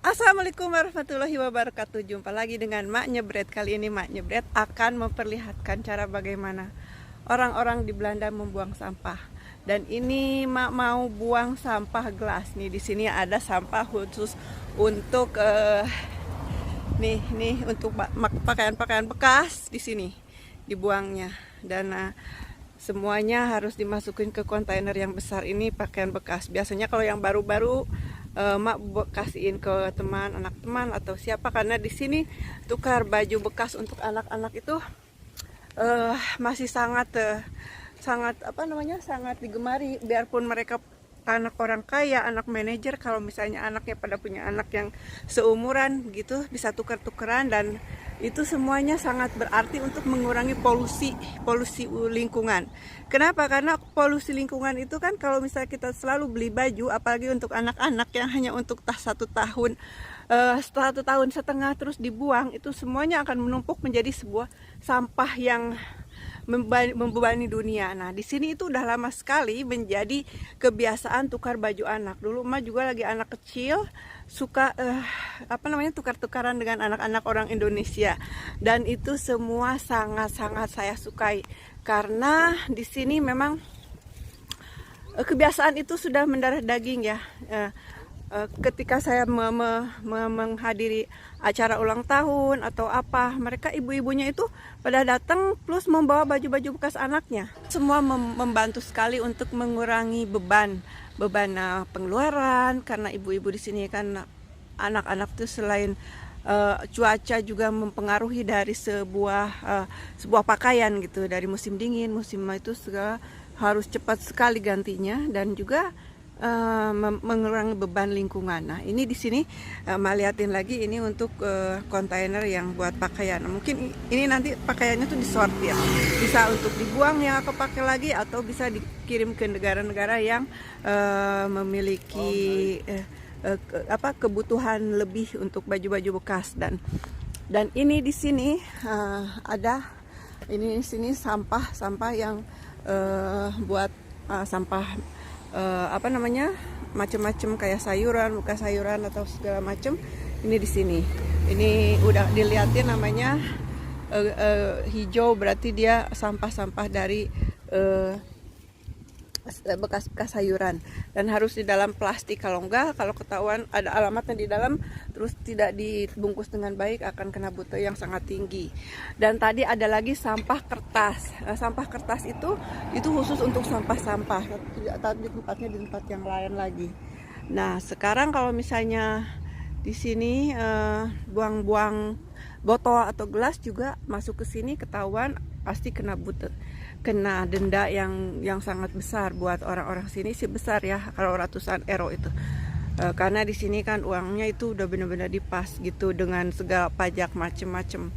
Assalamualaikum warahmatullahi wabarakatuh. Jumpa lagi dengan Mak Nyebret. Kali ini Mak Nyebret akan memperlihatkan cara bagaimana orang-orang di Belanda membuang sampah. Dan ini Mak mau buang sampah gelas. Nih di sini ada sampah khusus untuk nih untuk pakaian-pakaian bekas di sini dibuangnya. Dan semuanya harus dimasukin ke kontainer yang besar ini pakaian bekas. Biasanya kalau yang baru-baru Mak kasihin ke teman, anak teman atau siapa, karena di sini tukar baju bekas untuk anak-anak itu masih sangat sangat digemari, biarpun mereka anak orang kaya, anak manajer. Kalau misalnya anaknya pada punya anak yang seumuran gitu, bisa tukar-tukeran, dan itu semuanya sangat berarti untuk mengurangi polusi lingkungan. Kenapa? Karena polusi lingkungan itu kan kalau misalnya kita selalu beli baju, apalagi untuk anak-anak yang hanya untuk satu tahun, setelah 1,5 tahun terus dibuang, itu semuanya akan menumpuk menjadi sebuah sampah yang membebani dunia. Nah, di sini itu udah lama sekali menjadi kebiasaan tukar baju anak. Dulu emak juga lagi anak kecil suka tukar-tukaran dengan anak-anak orang Indonesia, dan itu semua sangat-sangat saya sukai karena di sini memang kebiasaan itu sudah mendarah daging ya. Ketika saya menghadiri acara ulang tahun atau apa, mereka ibu-ibunya itu pada datang plus membawa baju-baju bekas anaknya. Semua membantu sekali untuk mengurangi beban pengeluaran, karena ibu-ibu di sini kan anak-anak itu selain cuaca juga mempengaruhi dari sebuah pakaian gitu, dari musim dingin, musim itu segala harus cepat sekali gantinya, dan juga mengurangi beban lingkungan. Nah, ini di sini liatin lagi, ini untuk kontainer yang buat pakaian. Mungkin ini nanti pakaiannya tuh disortir, bisa untuk dibuang yang aku pakai lagi, atau bisa dikirim ke negara-negara yang memiliki kebutuhan lebih untuk baju-baju bekas. Dan ini di sini ada ini di sini sampah yang buat sampah macam-macam, kayak sayuran, bekas sayuran atau segala macam. Ini di sini, ini udah dilihatin namanya hijau, berarti dia sampah-sampah dari bekas-bekas sayuran, dan harus di dalam plastik. Kalau enggak, kalau ketahuan ada alamatnya di dalam terus tidak dibungkus dengan baik, akan kena buta yang sangat tinggi. Dan tadi ada lagi sampah kertas. Sampah kertas itu khusus untuk sampah-sampah, tidak tahu di tempat yang lain lagi. Nah, sekarang kalau misalnya di sini buang-buang botol atau gelas juga masuk ke sini, ketahuan pasti kena buta, kena denda yang sangat besar. Buat orang-orang sini sih besar ya, kalau ratusan euro itu. Karena di sini kan uangnya itu udah benar-benar dipas gitu dengan segala pajak macem-macem.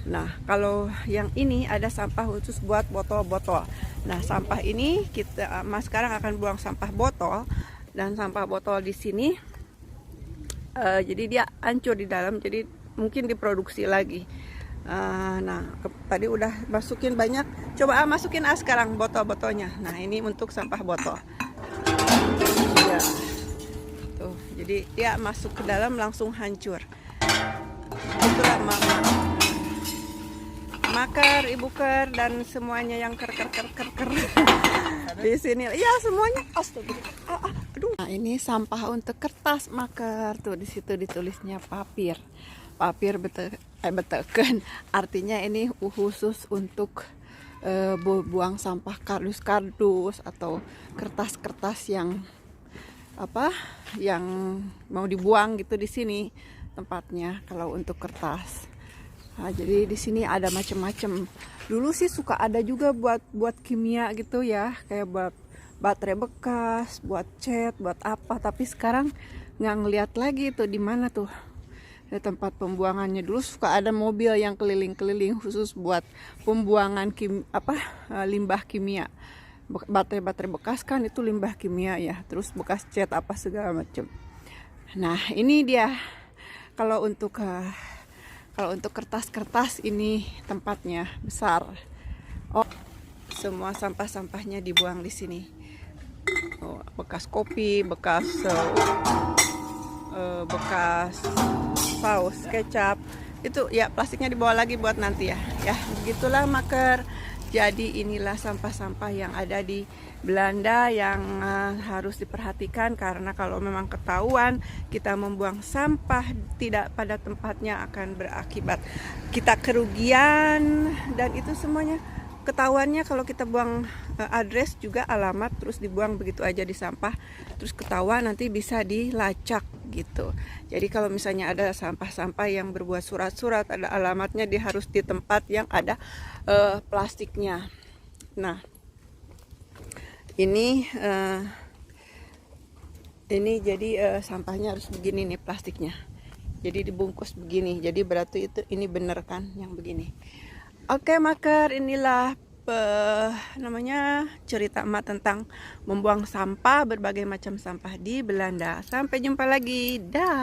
Nah, kalau yang ini ada sampah khusus buat botol-botol. Nah, sampah ini Mas sekarang akan buang sampah botol, dan sampah botol di sini jadi dia hancur di dalam, jadi mungkin diproduksi lagi. Tadi udah masukin banyak, coba masukin sekarang botol-botolnya. Nah, ini untuk sampah botol ya, tuh, jadi dia masuk ke dalam langsung hancur. Itulah mama makar, ibu ker, dan semuanya yang ker di sini ya, semuanya. Aduh. Nah, ini sampah untuk kertas makar, tuh di situ ditulisnya papir betekan, artinya ini khusus untuk buang sampah kardus atau kertas-kertas yang mau dibuang gitu. Di sini tempatnya kalau untuk kertas. Nah, jadi di sini ada macam-macam. Dulu sih suka ada juga buat kimia gitu ya, kayak buat baterai bekas, buat cat, buat apa. Tapi sekarang nggak ngeliat lagi tuh di mana tuh tempat pembuangannya. Dulu suka ada mobil yang keliling-keliling khusus buat pembuangan limbah kimia. Baterai bekas kan itu limbah kimia ya, terus bekas cat apa segala macam. Nah, ini dia kalau untuk kertas-kertas ini tempatnya besar. Oh, semua sampah-sampahnya dibuang di sini. Bekas kopi, bekas bekas saus, kecap, itu ya plastiknya dibawa lagi buat nanti ya. Ya, begitulah maker. Jadi inilah sampah-sampah yang ada di Belanda yang harus diperhatikan, karena kalau memang ketahuan kita membuang sampah tidak pada tempatnya akan berakibat kita kerugian, dan itu semuanya ketahuannya kalau kita buang address juga alamat terus dibuang begitu aja di sampah, terus ketahuan nanti bisa dilacak gitu. Jadi kalau misalnya ada sampah-sampah yang berbuat surat-surat ada alamatnya, dia harus di tempat yang ada plastiknya. Nah, ini jadi sampahnya harus begini nih plastiknya. Jadi dibungkus begini. Jadi berarti itu ini bener kan yang begini. Oke maker, inilah namanya cerita emak tentang membuang sampah, berbagai macam sampah di Belanda. Sampai jumpa lagi, dah.